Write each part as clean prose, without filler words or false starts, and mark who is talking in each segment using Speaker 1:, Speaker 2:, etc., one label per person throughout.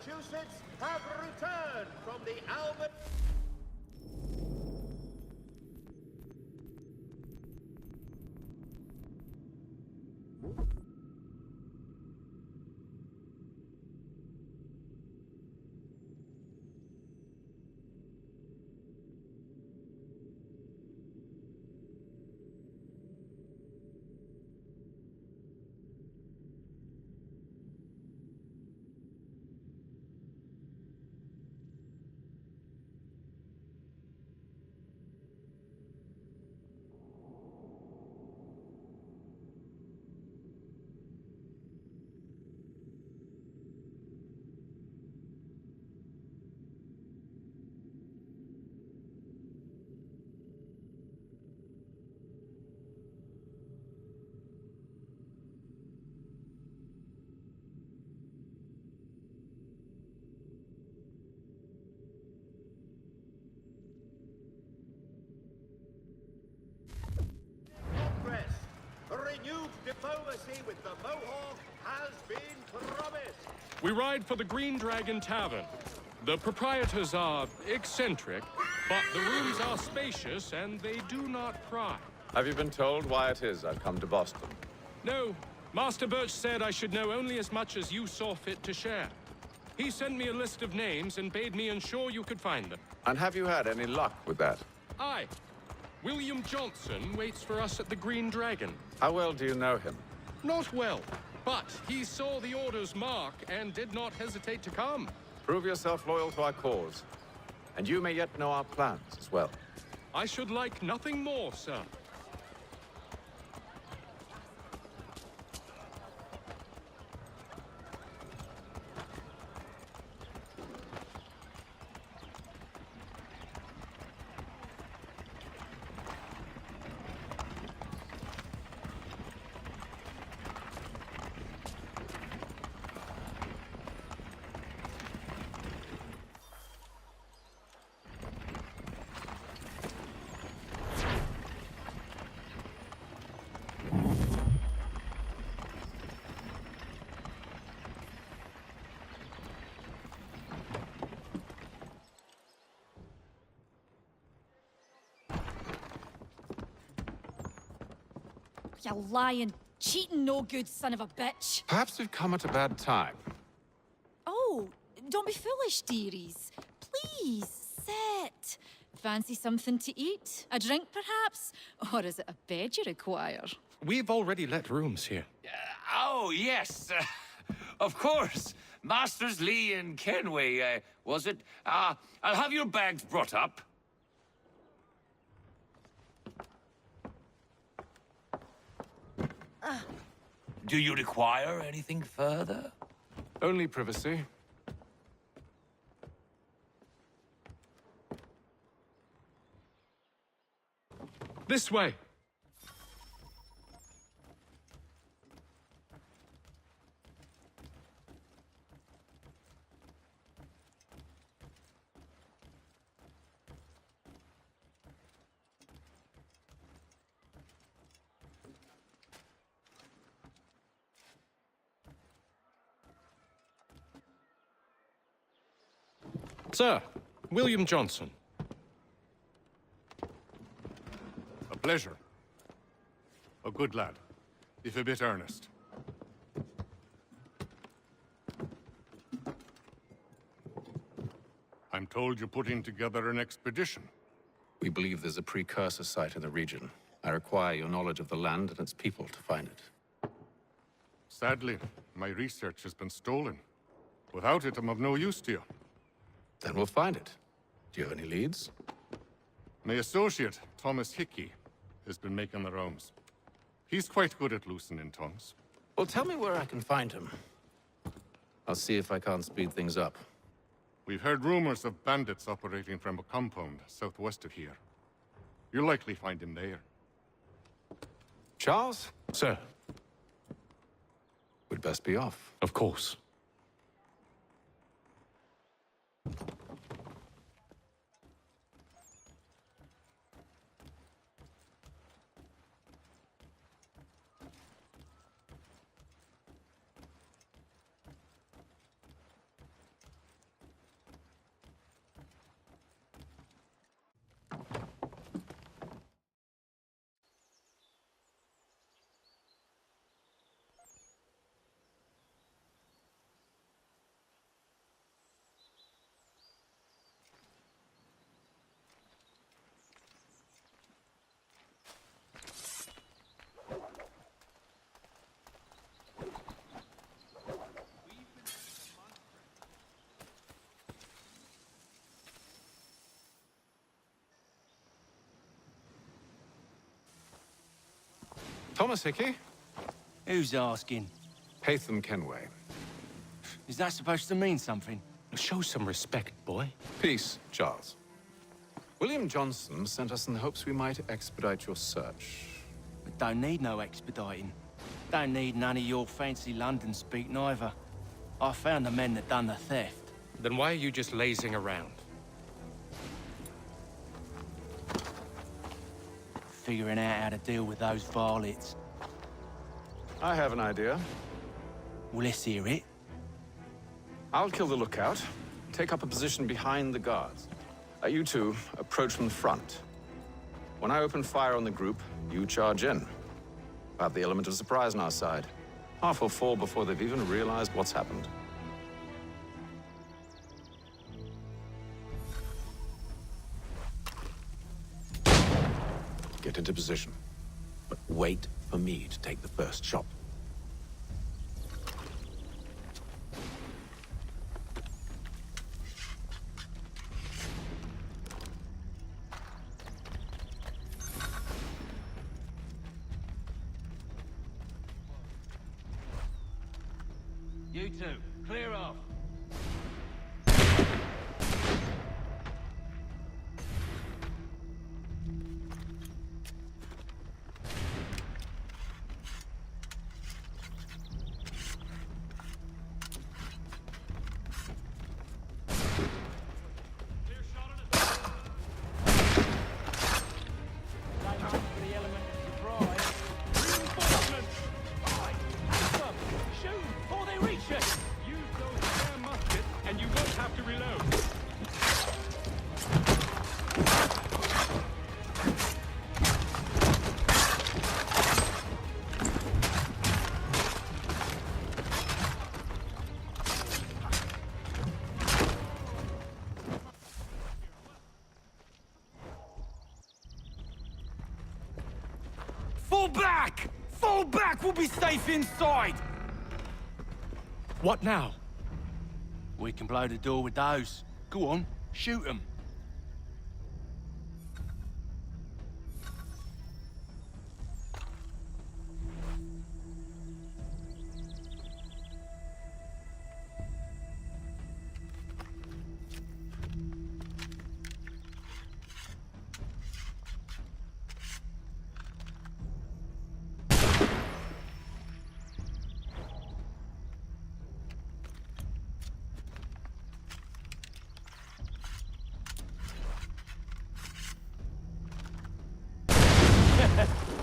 Speaker 1: Massachusetts have returned from the Albert... Renewed diplomacy with the Mohawk has been promised.
Speaker 2: We ride for the Green Dragon Tavern. The proprietors are eccentric, but the rooms are spacious and they do not pry.
Speaker 3: Have you been told why it is I've come to Boston?
Speaker 2: No. Master Birch said I should know only as much as you saw fit to share. He sent me a list of names and bade me ensure you could find them.
Speaker 3: And have you had any luck with that?
Speaker 2: Aye. William Johnson waits for us at the Green Dragon.
Speaker 3: How well do you know him?
Speaker 2: Not well, but he saw the order's mark and did not hesitate to come.
Speaker 3: Prove yourself loyal to our cause, and you may yet know our plans as well.
Speaker 2: I should like nothing more, sir.
Speaker 4: You lying, cheating, no good son of a bitch.
Speaker 3: Perhaps we've come at a bad time.
Speaker 4: Oh, don't be foolish, dearies. Please, sit. Fancy something to eat? A drink, perhaps? Or is it a bed you require?
Speaker 2: We've already let rooms here.
Speaker 5: Oh, yes. Of course. Masters Lee and Kenway, was it? I'll have your bags brought up. Do you require anything further?
Speaker 3: Only privacy.
Speaker 2: This way. Sir, William Johnson.
Speaker 6: A pleasure. A good lad, if a bit earnest. I'm told you're putting together an expedition.
Speaker 7: We believe there's a precursor site in the region. I require your knowledge of the land and its people to find it.
Speaker 6: Sadly, my research has been stolen. Without it, I'm of no use to you.
Speaker 7: Then we'll find it. Do you have any leads?
Speaker 6: My associate, Thomas Hickey, has been making the rounds. He's quite good at loosening tongues.
Speaker 7: Well, tell me where I can find him. I'll see if I can't speed things up.
Speaker 6: We've heard rumors of bandits operating from a compound southwest of here. You'll likely find him there.
Speaker 7: Charles?
Speaker 2: Sir.
Speaker 7: We'd best be off.
Speaker 2: Of course.
Speaker 7: Thomas Hickey?
Speaker 8: Who's asking?
Speaker 7: Haytham Kenway.
Speaker 8: Is that supposed to mean something?
Speaker 2: Show some respect, boy.
Speaker 7: Peace, Charles. William Johnson sent us in the hopes we might expedite your search.
Speaker 8: We don't need no expediting. Don't need none of your fancy London speak neither. I found the men that done the theft.
Speaker 2: Then why are you just lazing around?
Speaker 8: Figuring out how to deal with those varlets.
Speaker 3: I have an idea.
Speaker 8: Well, let's hear it.
Speaker 3: I'll kill the lookout, take up a position behind the guards. You two approach from the front. When I open fire on the group, you charge in. We'll have the element of surprise on our side. Half will fall before they've even realized what's happened.
Speaker 7: Get into position. But wait for me to take the first shot.
Speaker 8: You two, clear off.
Speaker 5: Fall back! Fall back! We'll be safe inside!
Speaker 2: What now?
Speaker 8: We can blow the door with those. Go on, shoot them.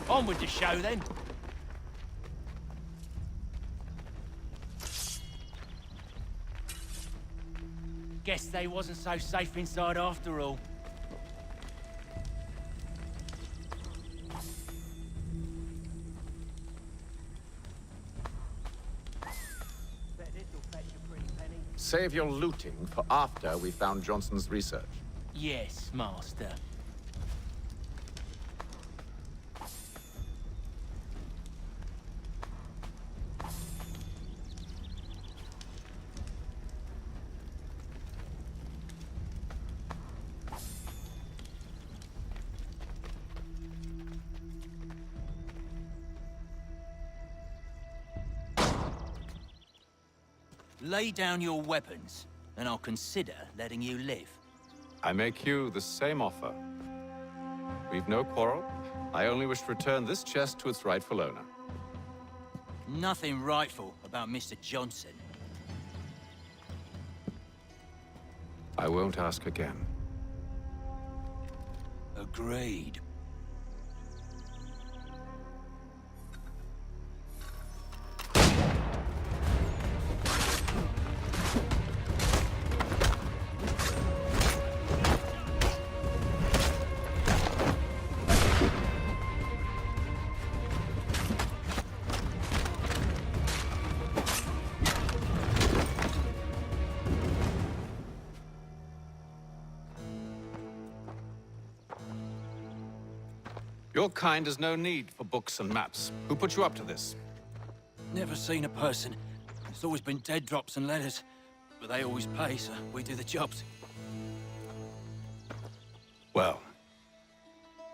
Speaker 8: On with the show, then. Guess they wasn't so safe inside after all.
Speaker 3: Save your looting for after we found Johnson's research.
Speaker 8: Yes, Master. Lay down your weapons, and I'll consider letting you live.
Speaker 7: I make you the same offer. We've no quarrel. I only wish to return this chest to its rightful owner.
Speaker 8: Nothing rightful about Mr. Johnson.
Speaker 7: I won't ask again.
Speaker 8: Agreed.
Speaker 7: Your kind has no need for books and maps. Who put you up to this?
Speaker 8: Never seen a person. It's always been dead drops and letters. But they always pay, so we do the jobs.
Speaker 7: Well,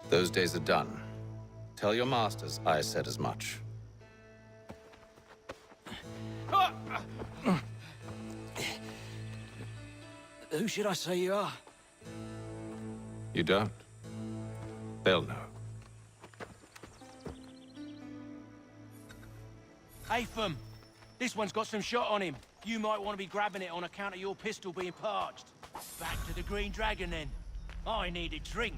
Speaker 7: those days are done.
Speaker 3: Tell your masters I said as much.
Speaker 8: Who should I say you are?
Speaker 3: You don't? They'll know.
Speaker 8: Atham, this one's got some shot on him. You might want to be grabbing it on account of your pistol being parched. Back to the Green Dragon, then. I need a drink.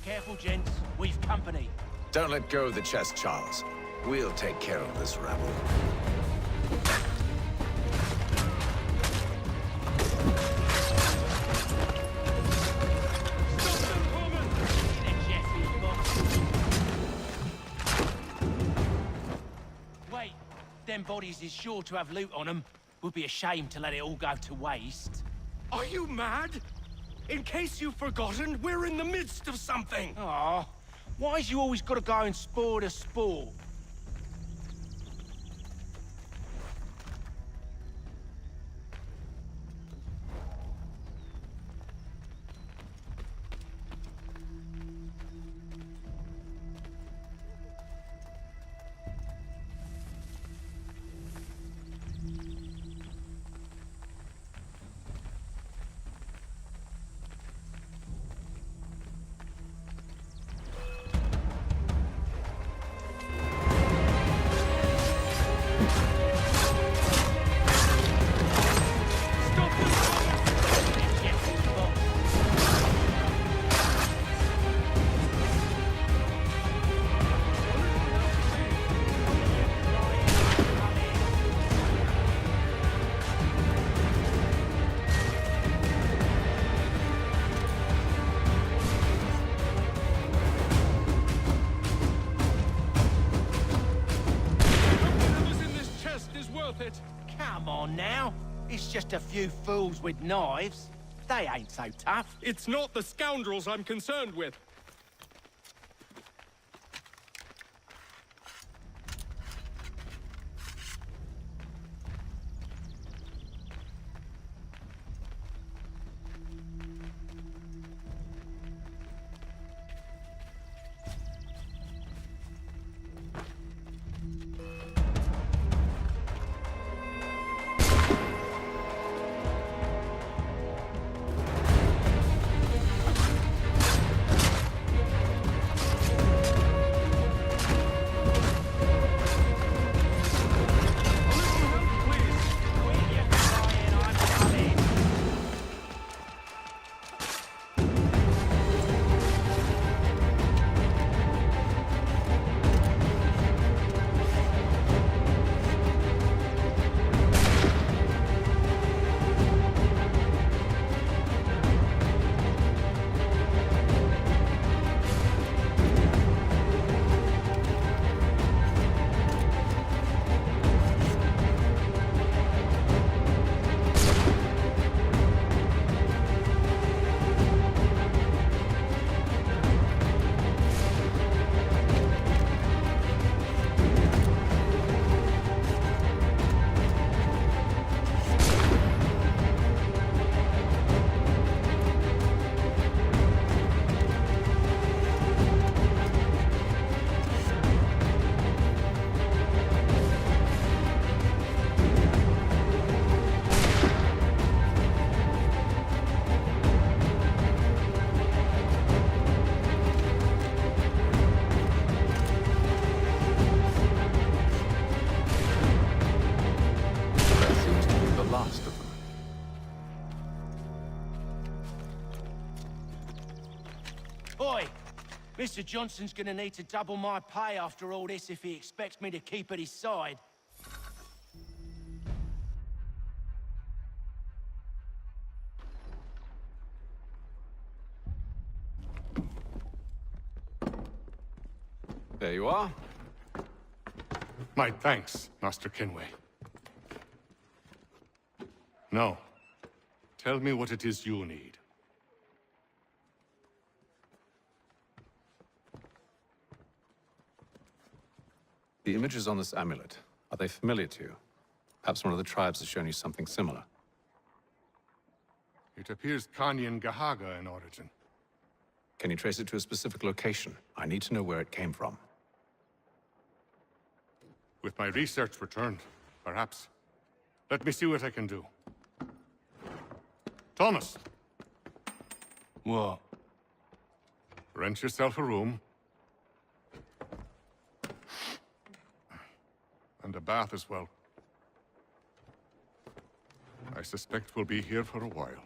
Speaker 8: Careful, gents. We've company.
Speaker 3: Don't let go of the chest, Charles. We'll take care of this rabble.
Speaker 8: Wait, them bodies is sure to have loot on them. Would be a shame to let it all go to waste.
Speaker 2: Are you mad? In case you've forgotten, we're in the midst of something!
Speaker 8: Aw, why's you always gotta go and spoil the sport? Come on now. It's just a few fools with knives. They ain't so tough.
Speaker 2: It's not the scoundrels I'm concerned with.
Speaker 8: Oi! Mr. Johnson's gonna need to double my pay after all this if he expects me to keep at his side.
Speaker 3: There you are.
Speaker 6: My thanks, Master Kenway. Now, tell me what it is you need.
Speaker 7: The images on this amulet, are they familiar to you? Perhaps one of the tribes has shown you something similar.
Speaker 6: It appears Kanyan Gahaga in origin.
Speaker 7: Can you trace it to a specific location? I need to know where it came from.
Speaker 6: With my research returned, perhaps. Let me see what I can do. Thomas!
Speaker 8: What?
Speaker 6: Rent yourself a room. And a bath as well. I suspect we'll be here for a while.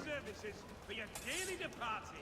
Speaker 8: Services for your dearly departed.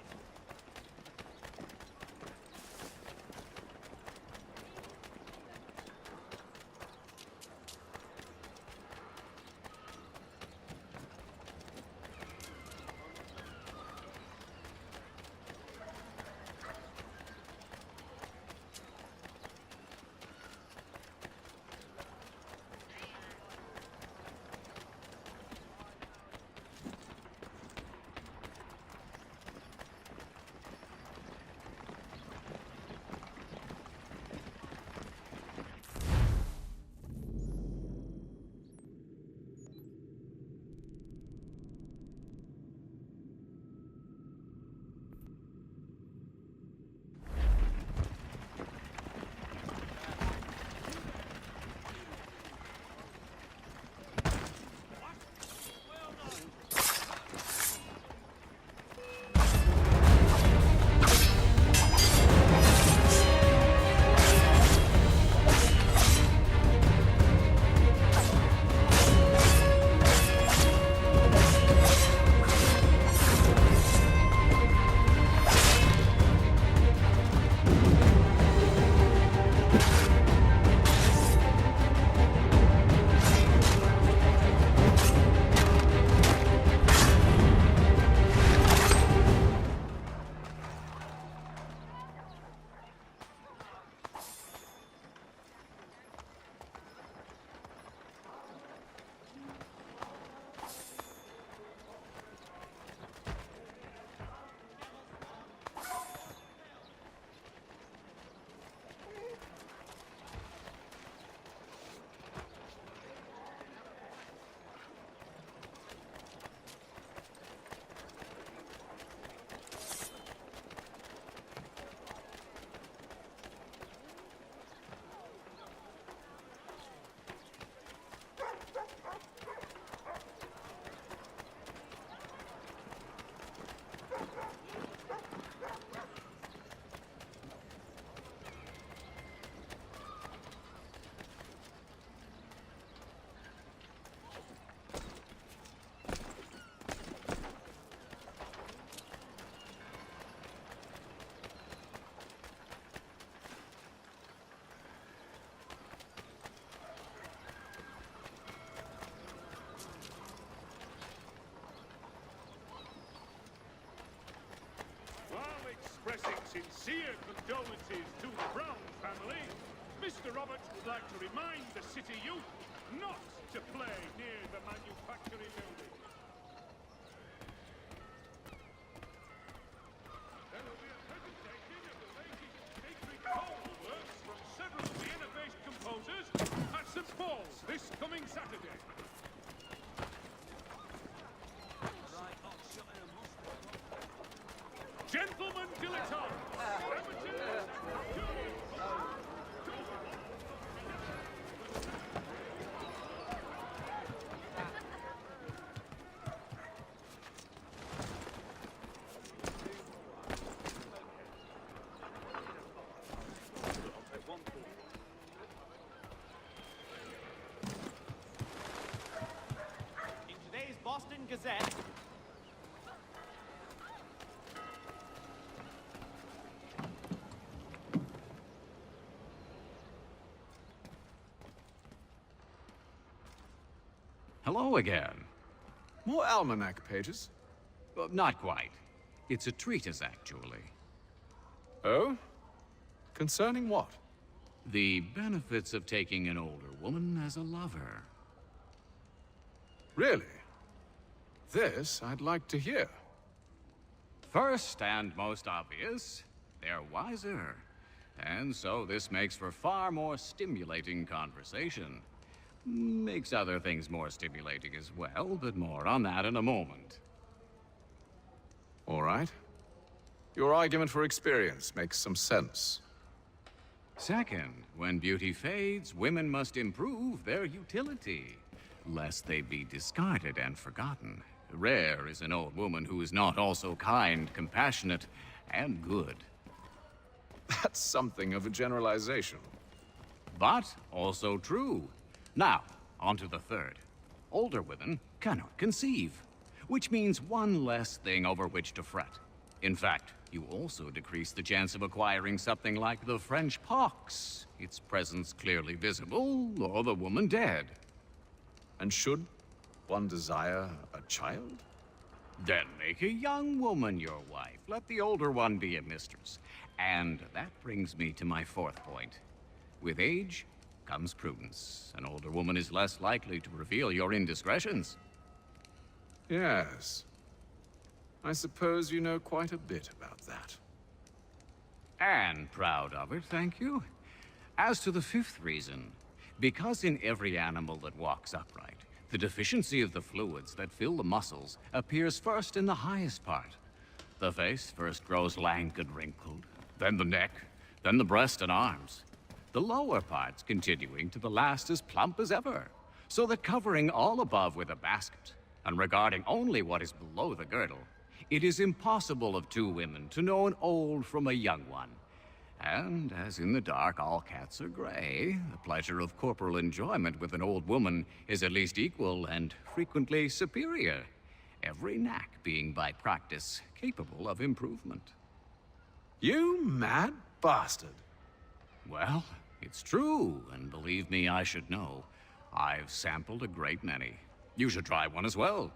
Speaker 9: Sincere condolences to the Brown family. Mr. Roberts would like to remind the city youth not to play near the manufactory building. There will be a presentation of the latest sacred choral works from several of the inner-based composers at St. Paul's this coming Saturday. Gentlemen dilettantes, amateurs,
Speaker 10: In today's Boston Gazette,
Speaker 11: Hello again.
Speaker 3: More almanac pages?
Speaker 11: Well, not quite. It's a treatise, actually.
Speaker 3: Oh? Concerning what?
Speaker 11: The benefits of taking an older woman as a lover.
Speaker 3: Really? This I'd like to hear.
Speaker 11: First and most obvious, they're wiser. And so this makes for far more stimulating conversation. Makes other things more stimulating as well, but more on that in a moment.
Speaker 3: All right. Your argument for experience makes some sense.
Speaker 11: Second, when beauty fades, women must improve their utility, lest they be discarded and forgotten. Rare is an old woman who is not also kind, compassionate, and good.
Speaker 3: That's something of a generalization.
Speaker 11: But also true. Now, on to the third. Older women cannot conceive, which means one less thing over which to fret. In fact, you also decrease the chance of acquiring something like the French pox, its presence clearly visible, or the woman dead.
Speaker 3: And should one desire a child?
Speaker 11: Then make a young woman your wife. Let the older one be a mistress. And that brings me to my fourth point. With age comes prudence. An older woman is less likely to reveal your indiscretions.
Speaker 3: Yes. I suppose you know quite a bit about that.
Speaker 11: And proud of it, thank you. As to the fifth reason, because in every animal that walks upright, the deficiency of the fluids that fill the muscles appears first in the highest part. The face first grows lank and wrinkled, then the neck, then the breast and arms. The lower parts continuing to the last as plump as ever, so that covering all above with a basket, and regarding only what is below the girdle, it is impossible of two women to know an old from a young one. And as in the dark all cats are gray, the pleasure of corporal enjoyment with an old woman is at least equal and frequently superior, every knack being by practice capable of improvement.
Speaker 3: You mad bastard.
Speaker 11: Well, it's true, and believe me, I should know. I've sampled a great many. You should try one as well.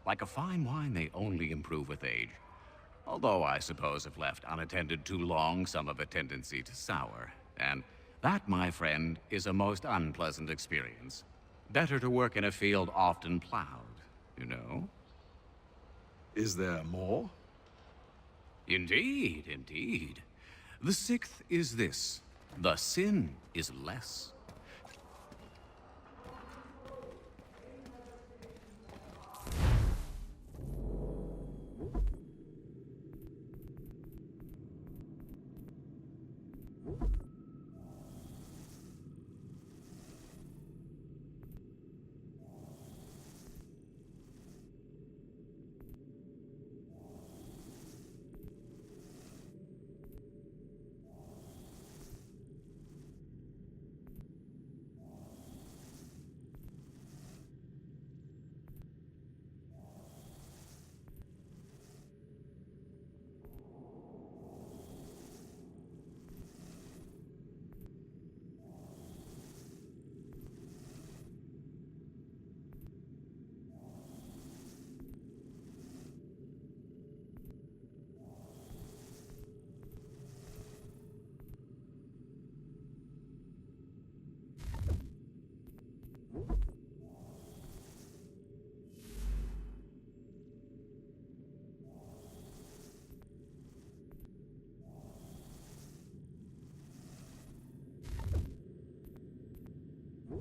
Speaker 11: Like a fine wine, they only improve with age. Although I suppose if left unattended too long, some have a tendency to sour. And that, my friend, is a most unpleasant experience. Better to work in a field often plowed, you know?
Speaker 3: Is there more?
Speaker 11: Indeed, indeed. The sixth is this. The sin is less.
Speaker 10: The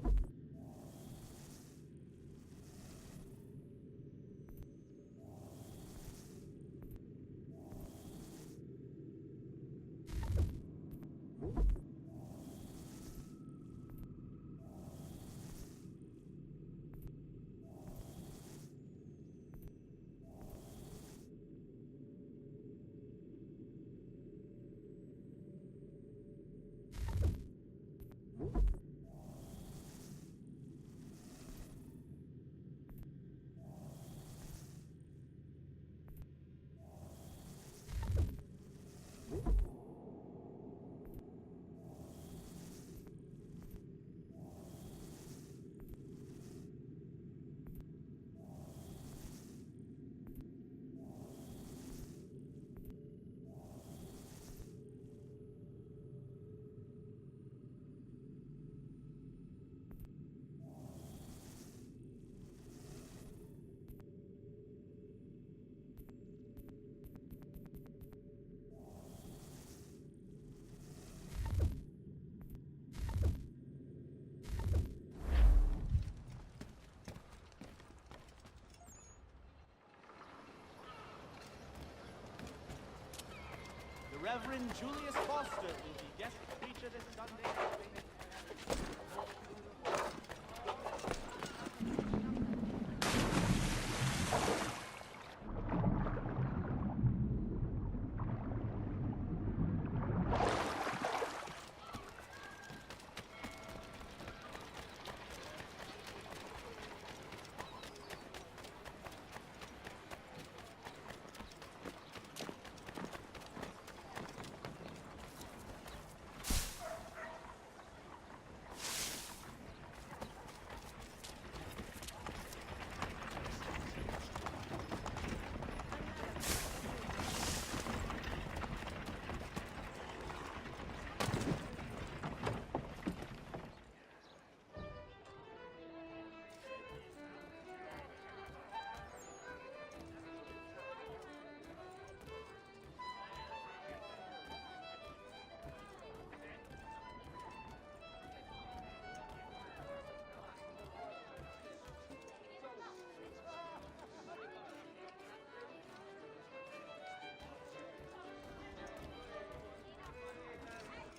Speaker 10: Reverend Julius Foster will be guest preacher this Sunday.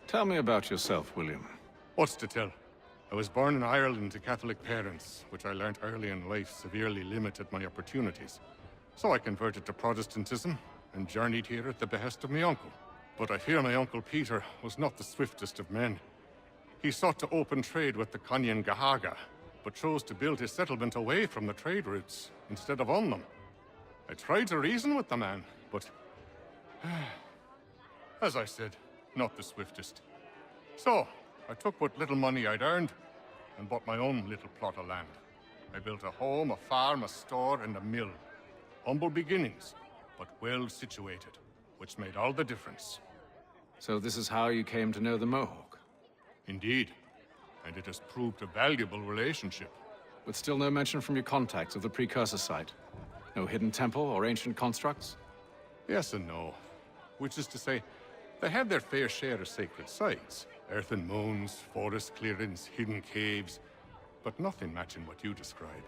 Speaker 3: Tell me about yourself, William.
Speaker 6: What's to tell? I was born in Ireland to Catholic parents, which I learnt early in life severely limited my opportunities. So I converted to Protestantism and journeyed here at the behest of my uncle. But I fear my uncle Peter was not the swiftest of men. He sought to open trade with the Conyan Gahaga, but chose to build his settlement away from the trade routes instead of on them. I tried to reason with the man, but as I said, not the swiftest. So, I took what little money I'd earned and bought my own little plot of land. I built a home, a farm, a store, and a mill. Humble beginnings, but well situated, which made all the difference.
Speaker 3: So this is how you came to know the Mohawk?
Speaker 6: Indeed, and it has proved a valuable relationship.
Speaker 3: With still no mention from your contacts of the precursor site? No hidden temple or ancient constructs?
Speaker 6: Yes and no. Which is to say, they had their fair share of sacred sites. Earthen mounds, forest clearings, hidden caves. But nothing matching what you describe.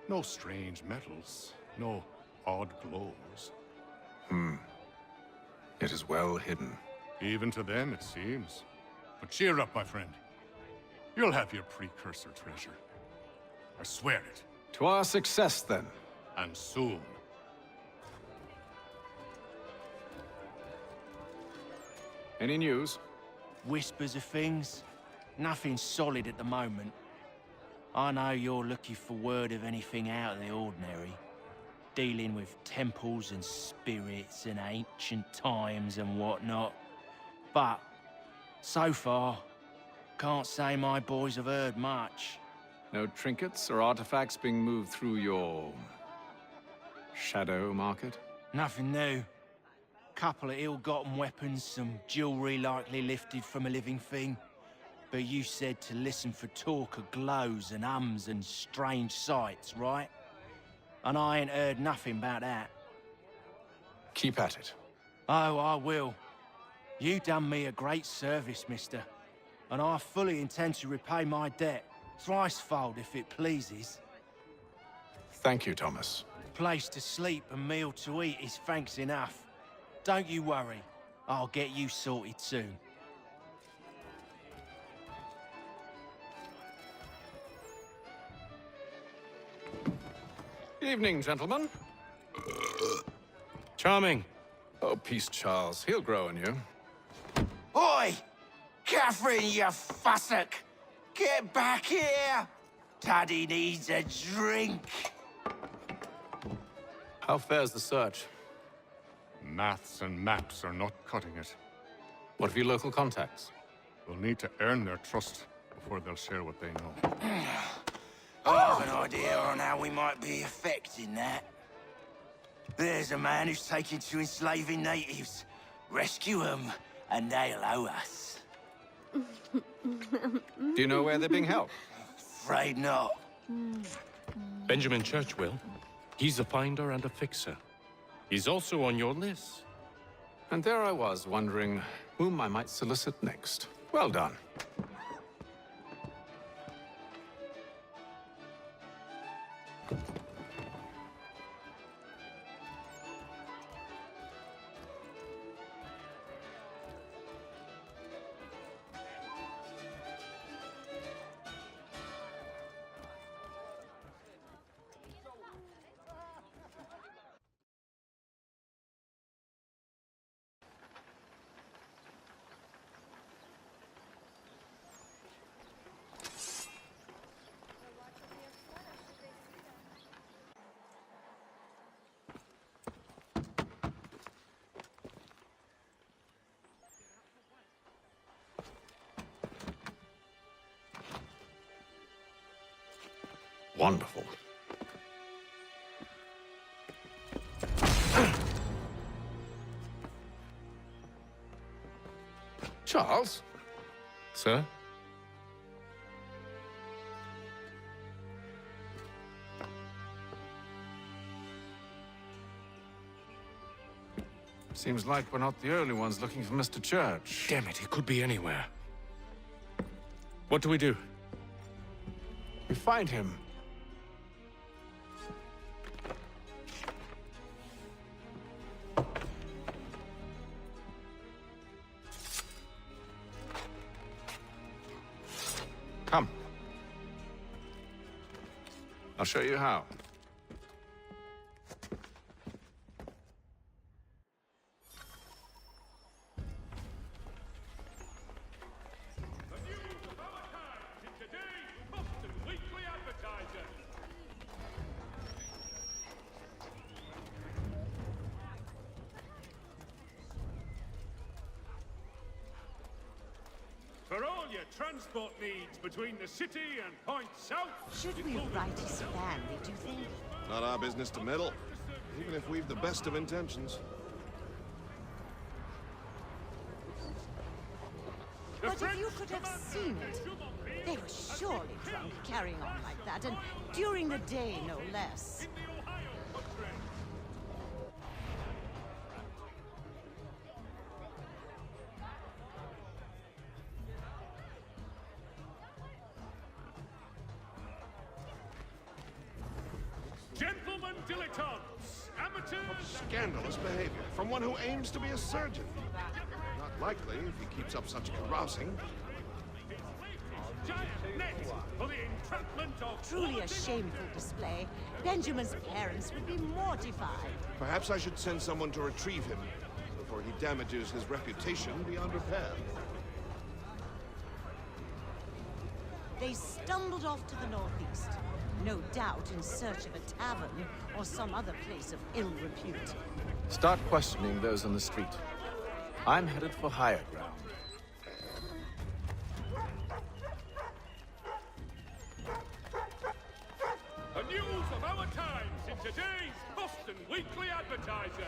Speaker 6: No strange metals, no odd glows.
Speaker 3: It is well hidden.
Speaker 6: Even to them, it seems. But cheer up, my friend. You'll have your precursor treasure. I swear it.
Speaker 3: To our success, then.
Speaker 6: And soon.
Speaker 3: Any news?
Speaker 8: Whispers of things. Nothing solid at the moment. I know you're looking for word of anything out of the ordinary. Dealing with temples and spirits and ancient times and whatnot. But, so far, can't say my boys have heard much.
Speaker 3: No trinkets or artifacts being moved through your shadow market?
Speaker 8: Nothing new. Couple of ill-gotten weapons, some jewelry likely lifted from a living thing. But you said to listen for talk of glows and ums and strange sights, right? And I ain't heard nothing about that.
Speaker 3: Keep at it.
Speaker 8: Oh, I will. You done me a great service, mister. And I fully intend to repay my debt. Thricefold, if it pleases.
Speaker 3: Thank you, Thomas.
Speaker 8: Place to sleep and meal to eat is thanks enough. Don't you worry. I'll get you sorted soon.
Speaker 3: Evening, gentlemen.
Speaker 2: Charming.
Speaker 3: Oh, peace, Charles. He'll grow on you.
Speaker 8: Oi! Catherine, you fussock! Get back here! Taddy needs a drink.
Speaker 3: How fares the search?
Speaker 6: Maths and maps are not cutting it.
Speaker 3: What of your local contacts?
Speaker 6: We'll need to earn their trust before they'll share what they know.
Speaker 8: I have an idea on how we might be affecting that. There's a man who's taken to enslaving natives. Rescue them, and they'll owe us.
Speaker 3: Do you know where they're being held?
Speaker 8: Afraid not.
Speaker 2: Benjamin Church will. He's a finder and a fixer. He's also on your list.
Speaker 3: And there I was, wondering whom I might solicit next. Well done. Wonderful. Charles?
Speaker 2: Sir?
Speaker 3: Seems like we're not the only ones looking for Mr. Church.
Speaker 2: Damn it, he could be anywhere. What do we do?
Speaker 3: We find him. Come. I'll show you how.
Speaker 9: For all your transport needs between the city and Point South...
Speaker 12: Should we write his family, do you think?
Speaker 1: Not our business to meddle, even if we've the best of intentions.
Speaker 12: But if you could have seen it, they were surely drunk carrying on like that, and during the day, no less.
Speaker 9: Gentlemen dilettantes, amateurs...
Speaker 1: Scandalous behavior from one who aims to be a surgeon. Not likely if he keeps up such carousing.
Speaker 9: Giant net for the entrapment of...
Speaker 12: Truly a shameful display. Benjamin's parents would be mortified.
Speaker 1: Perhaps I should send someone to retrieve him before he damages his reputation beyond repair.
Speaker 12: They stumbled off to the northeast, no doubt in search of a tavern or some other place of ill repute.
Speaker 3: Start questioning those on the street. I'm headed for higher ground.
Speaker 9: The news of our times in today's Boston Weekly Advertiser.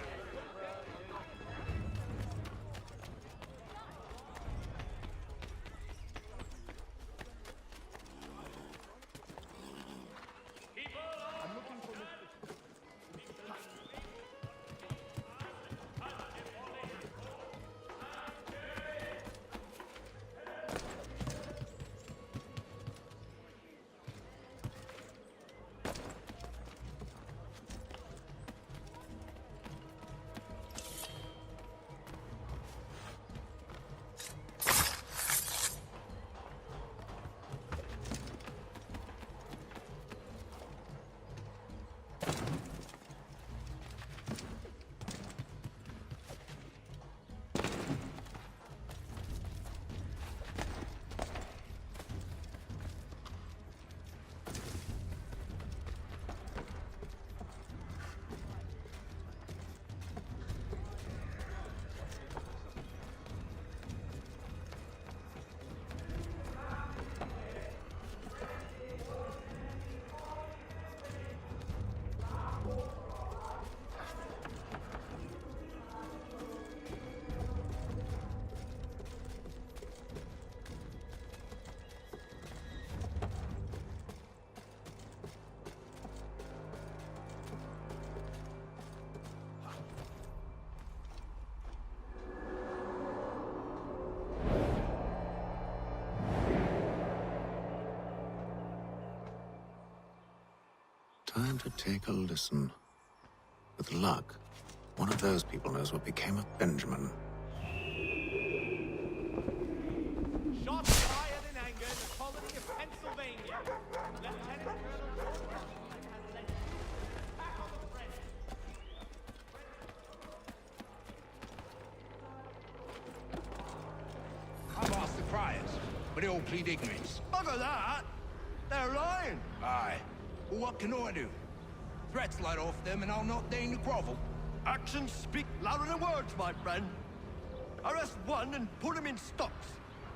Speaker 3: Time to take a listen. With luck, one of those people knows what became of Benjamin.
Speaker 10: Shots fired in anger in the colony of Pennsylvania. Lieutenant Colonel George Washington has led troops back on the French.
Speaker 13: I've asked the criers, but they all plead ignorance.
Speaker 8: Bugger that! They're lying!
Speaker 13: Aye. Well, what can I do? Threats light off them and I'll not deign to grovel.
Speaker 8: Actions speak louder than words, my friend. Arrest one and put him in stocks.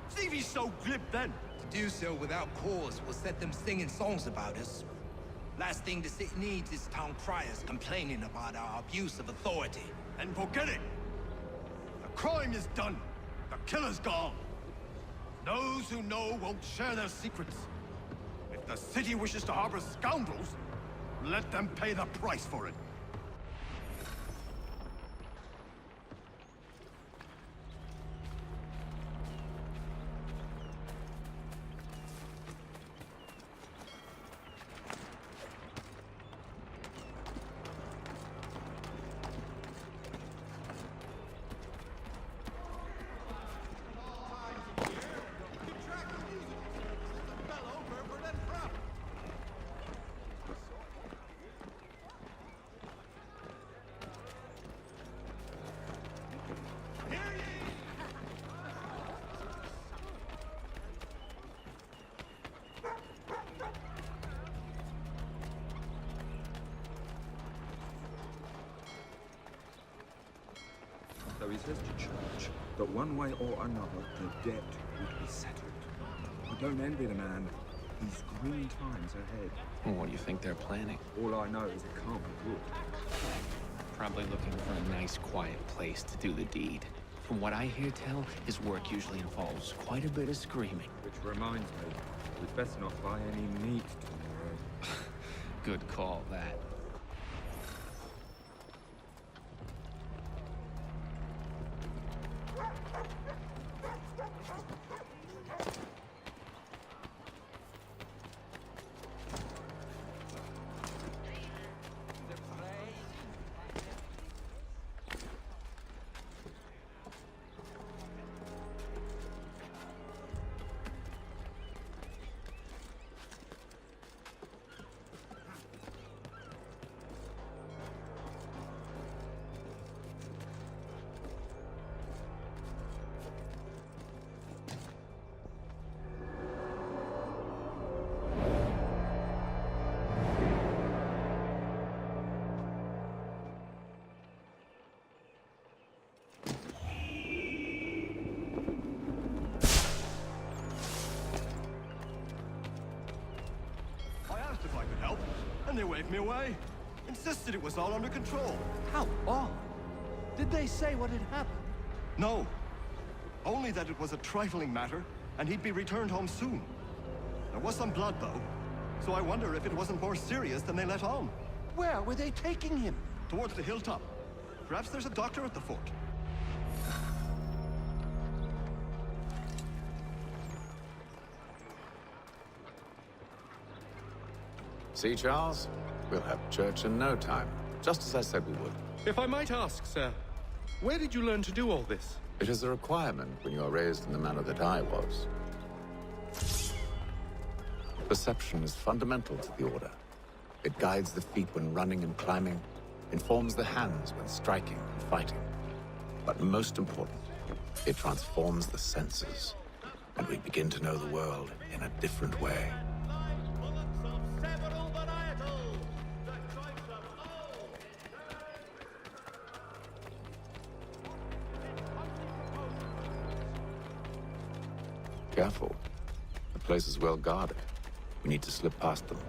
Speaker 8: See if he's so glib then.
Speaker 13: To do so without cause will set them singing songs about us. Last thing the city needs is town criers complaining about our abuse of authority.
Speaker 8: And forget it. The crime is done. The killer's gone. Those who know won't share their secrets. If the city wishes to harbor scoundrels, let them pay the price for it.
Speaker 14: So he says to Church that one way or another the debt would be settled. I don't envy the man. He's green times ahead.
Speaker 15: Well, what do you think they're planning?
Speaker 14: All I know is it can't be good.
Speaker 15: Probably looking for a nice, quiet place to do the deed. From what I hear tell, his work usually involves quite a bit of screaming.
Speaker 14: Which reminds me, we'd best not buy any meat tomorrow.
Speaker 15: Good call, that.
Speaker 8: If I could help, and they waved me away. Insisted it was all under control.
Speaker 10: How odd. Did they say what had happened?
Speaker 8: No. Only that it was a trifling matter, and he'd be returned home soon. There was some blood, though, so I wonder if it wasn't more serious than they let on.
Speaker 10: Where were they taking him?
Speaker 8: Towards the hilltop. Perhaps there's a doctor at the fort.
Speaker 3: See, Charles? We'll have church in no time, just as I said we would.
Speaker 2: If I might ask, sir, where did you learn to do all this?
Speaker 3: It is a requirement when you are raised in the manner that I was. Perception is fundamental to the Order.
Speaker 7: It guides the feet when running and climbing, informs the hands when striking and fighting. But most important, it transforms the senses, and we begin to know the world in a different way. Careful. The place is well guarded. We need to slip past them.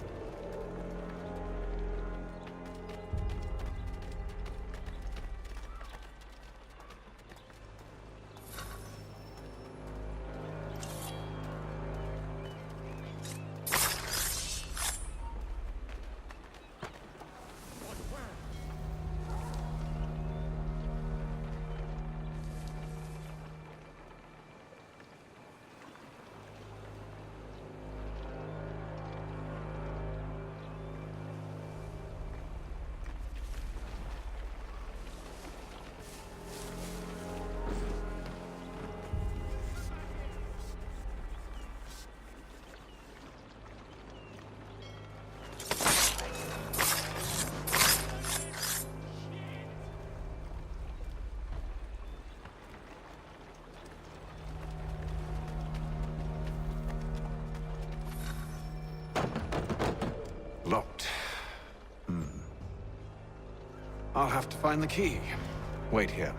Speaker 7: Locked. I'll have to find the key. Wait here.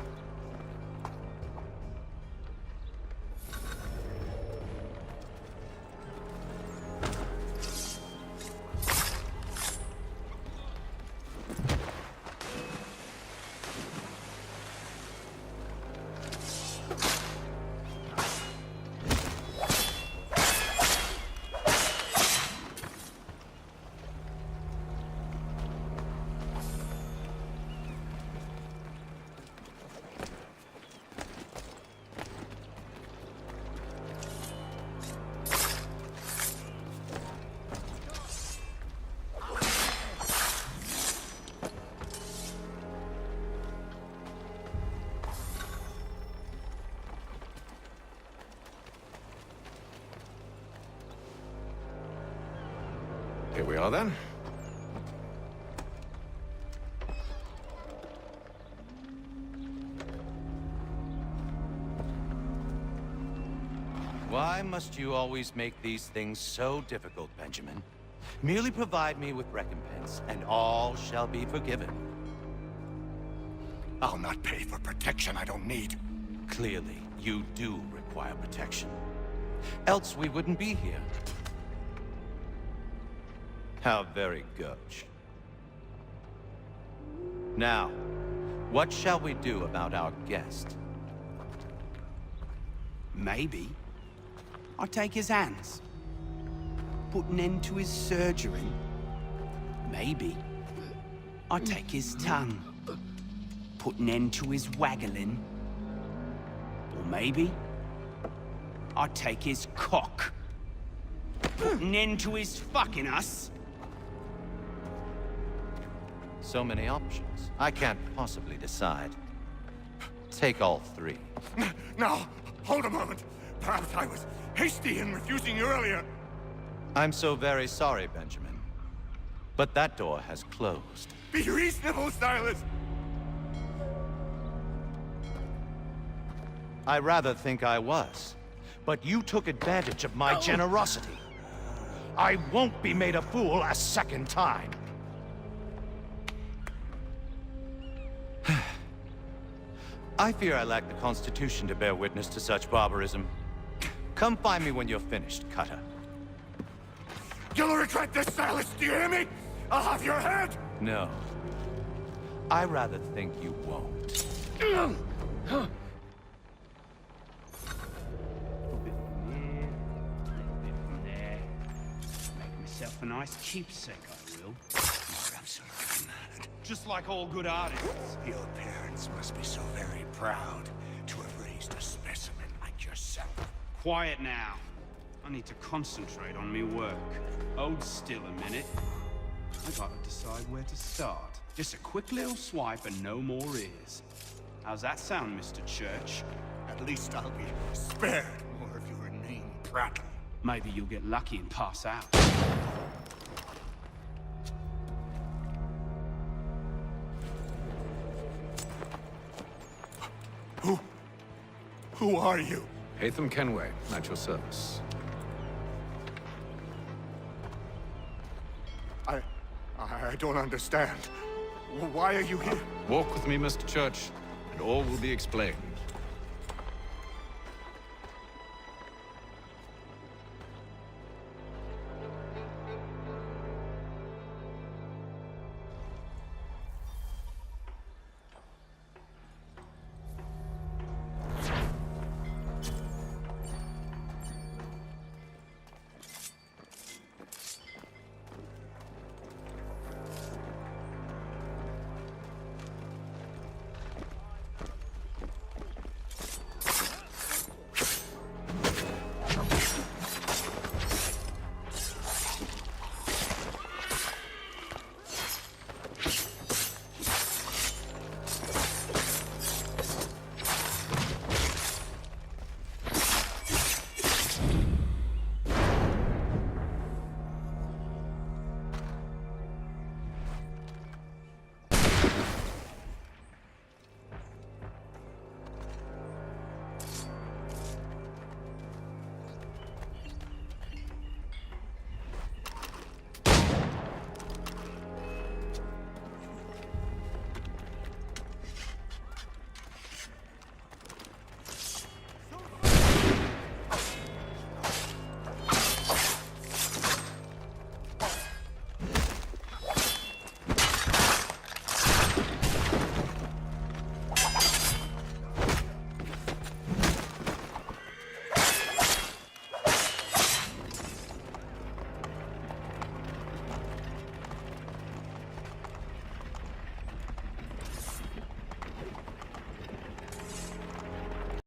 Speaker 7: Here we are, then.
Speaker 8: Why must you always make these things so difficult, Benjamin? Merely provide me with recompense, and all shall be forgiven.
Speaker 1: I'll not pay for protection I don't need.
Speaker 8: Clearly, you do require protection. Else we wouldn't be here. How very gauche. Now, what shall we do about our guest?
Speaker 16: Maybe I'll take his hands. Put an end to his surgery. Maybe I'll take his tongue. Put an end to his waggling. Or maybe I'll take his cock. Put an end to his fucking us.
Speaker 8: So many options. I can't possibly decide. Take all three.
Speaker 1: No, hold a moment. Perhaps I was hasty in refusing you earlier.
Speaker 8: I'm so very sorry, Benjamin. But that door has closed.
Speaker 1: Be reasonable, Silas.
Speaker 8: I rather think I was. But you took advantage of my generosity. I won't be made a fool a second time. I fear I lack the constitution to bear witness to such barbarism. Come find me when you're finished, Cutter.
Speaker 1: You'll regret this, Silas, do you hear me? I'll have your head!
Speaker 8: No. I rather think you won't.
Speaker 16: Make myself a nice keepsake, I will. You're absolutely mad. Just like all good artists.
Speaker 1: Your parents must be so very proud to have raised a specimen like yourself.
Speaker 16: Quiet now. I need to concentrate on me work. Hold still a minute. I gotta decide where to start. Just a quick little swipe and no more is. How's that sound, Mr. Church?
Speaker 1: At least I'll be spared more of your inane prattle.
Speaker 16: Maybe you'll get lucky and pass out.
Speaker 1: Who are you?
Speaker 3: Hatham Kenway, at your service.
Speaker 1: I don't understand. Why are you here?
Speaker 3: Walk with me, Mr. Church, and all will be explained.